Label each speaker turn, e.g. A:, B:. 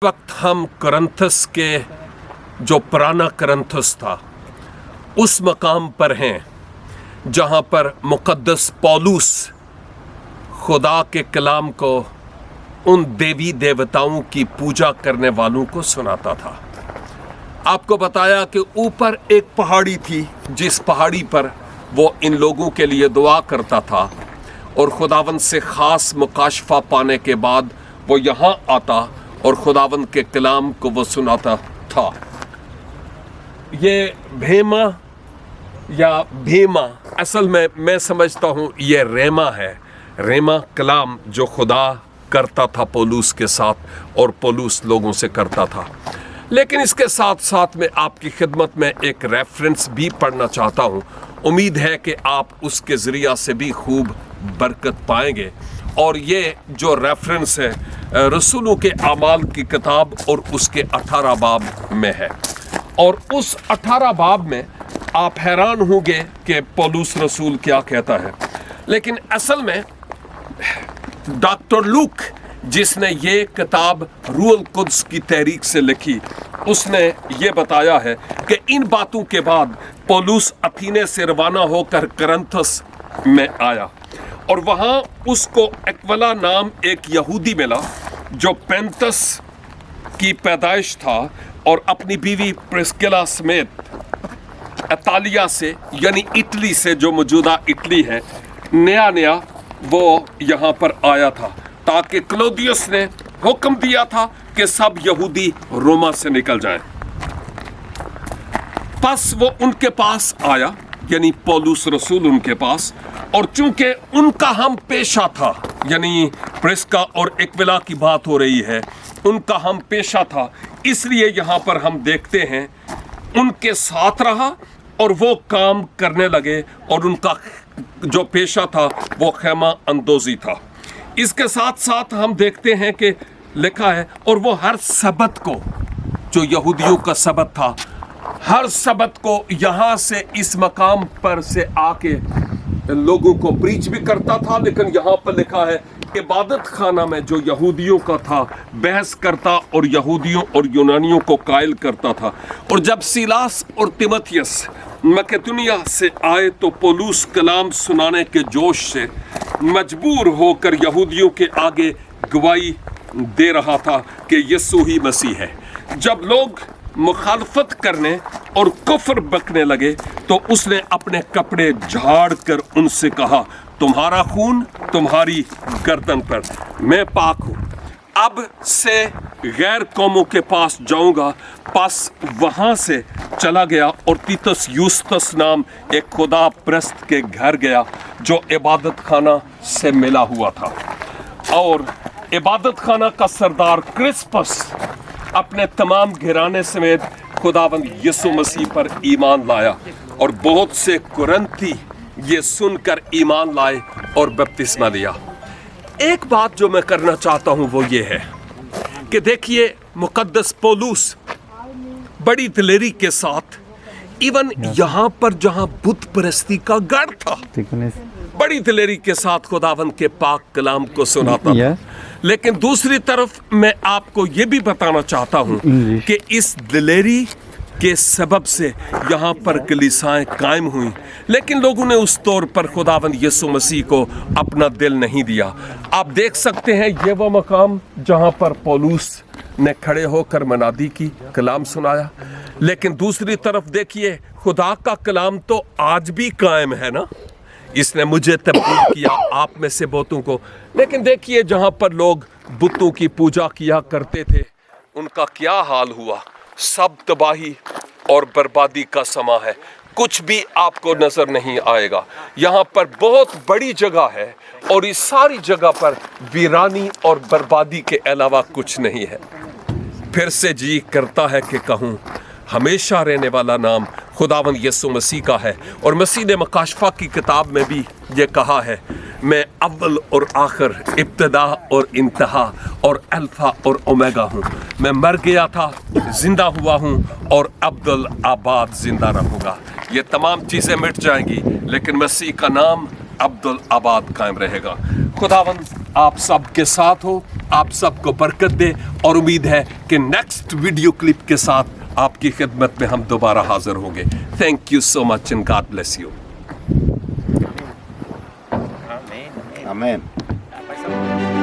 A: वक्त हम करंथस के जो पुराना करंथस था उस मकाम पर हैं जहाँ पर मुक़द्दस पौलुस खुदा के कलाम को उन देवी देवताओं की पूजा करने वालों को सुनाता था। आपको बताया कि ऊपर एक पहाड़ी थी जिस पहाड़ी पर वो इन लोगों के लिए दुआ करता था और खुदावंद से ख़ास मुकाशफा पाने के बाद वो यहाँ आता और खुदावंद के कलाम को वो सुनाता था। ये भेमा या भीमा असल में मैं समझता हूँ ये रेमा है। रेमा कलाम जो खुदा करता था पौलुस के साथ और पौलुस लोगों से करता था। लेकिन इसके साथ साथ में आपकी खिदमत में एक रेफरेंस भी पढ़ना चाहता हूँ। उम्मीद है कि आप उसके ज़रिया से भी खूब बरकत पाएंगे। और ये जो रेफरेंस है रसूलों के आमाल की किताब और उसके 18 बाब में है। और उस 18 बाब में आप हैरान होंगे कि पौलुस रसूल क्या कहता है। लेकिन असल में डॉक्टर लूक जिसने ये किताब रूहुल कुद्स की तहरीक से लिखी उसने ये बताया है कि इन बातों के बाद पौलुस अथीने से रवाना होकर करंथस में आया और वहाँ उसको एक्विला नाम एक यहूदी मिला जो पेंतस की पैदाइश था और अपनी बीवी प्रिस्किला समेत इतालिया से यानी इटली से जो मौजूदा इटली है नया वो यहाँ पर आया था ताकि क्लौदियस ने हुक्म दिया था कि सब यहूदी रोमा से निकल जाएं। बस वो उनके पास आया यानी पौलुस रसूल उनके पास और चूंकि उनका हम पेशा था यानी प्रिस्का और एक्विला की बात हो रही है उनका हम पेशा था इसलिए यहाँ पर हम देखते हैं उनके साथ रहा और वो काम करने लगे और उनका जो पेशा था वो खैमा अंदोजी था। इसके साथ साथ हम देखते हैं कि लिखा है और वो हर सबत को जो यहूदियों का सबत था हर सबत को यहाँ से इस मकाम पर से आके लोगों को प्रीच भी करता था। लेकिन यहाँ पर लिखा है इबादत खाना में जो यहूदियों का था बहस करता और यहूदियों और यूनानियों को कायल करता था। और जब सीलास और तिमोथियस मकेदुनिया से आए तो पौलुस कलाम सुनाने के जोश से मजबूर होकर यहूदियों के आगे गवाही दे रहा था कि यीशु ही मसीह है। जब लोग मुखालफत करने और कुफ्र बकने लगे तो उसने अपने कपड़े झाड़ कर उनसे कहा तुम्हारा खून तुम्हारी गर्दन पर, मैं पाक हूँ। अब से गैर कौमों के पास जाऊंगा। पास वहाँ से चला गया और तीतस यूस्तस नाम एक खुदा प्रस्त के घर गया जो इबादत खाना से मिला हुआ था। और इबादत खाना का सरदार क्रिस्पस अपने तमाम घराने समेत खुदावंद यीशु मसीह पर ईमान लाया और बहुत से कुरंती ये सुनकर ईमान लाए और बपतिस्मा लिया। एक बात जो मैं करना चाहता हूं वो ये है कि देखिए मुक़द्दस पौलुस बड़ी दिलेरी के साथ इवन यहाँ पर जहाँ बुत परस्ती का गढ़ था बड़ी दिलेरी के साथ खुदावंद के पाक कलाम को सुनाता था। लेकिन दूसरी तरफ मैं आपको ये भी बताना चाहता हूँ कि इस दिलेरी के सबब से यहाँ पर कलीसियाएं कायम हुई लेकिन लोगों ने उस तौर पर खुदावंद यीशु मसीह को अपना दिल नहीं दिया। आप देख सकते हैं ये वो मकाम जहाँ पर पौलुस ने खड़े होकर मनादी की कलाम सुनाया। लेकिन दूसरी तरफ देखिए खुदा का कलाम तो आज भी कायम है ना। इसने मुझे तब्दील किया आप में से बहुतों को। लेकिन देखिए जहाँ पर लोग बुतों की पूजा किया करते थे उनका क्या हाल हुआ। सब तबाही और बर्बादी का समा है, कुछ भी आपको नजर नहीं आएगा। यहाँ पर बहुत बड़ी जगह है और इस सारी जगह पर वीरानी और बर्बादी के अलावा कुछ नहीं है। फिर से जी करता है कि कहूँ हमेशा रहने वाला नाम खुदावंद यीशु मसीह का है। और मसीह ने मुकाशफा की किताब में भी ये कहा है मैं अव्वल और आखिर इब्तिदा और इंतहा और अल्फा और ओमेगा हूँ। मैं मर गया था जिंदा हुआ हूँ और अब्दुल आबाद जिंदा रहूँगा। ये तमाम चीज़ें मिट जाएंगी लेकिन मसीह का नाम अब्दुल आबाद कायम रहेगा। खुदावंद आप सबके साथ हो, आप सबको बरकत दे और उम्मीद है कि नेक्स्ट वीडियो क्लिप के साथ आपकी खिदमत में हम दोबारा हाजिर होंगे. Thank you so much and God bless you.
B: Amen.
C: Amen.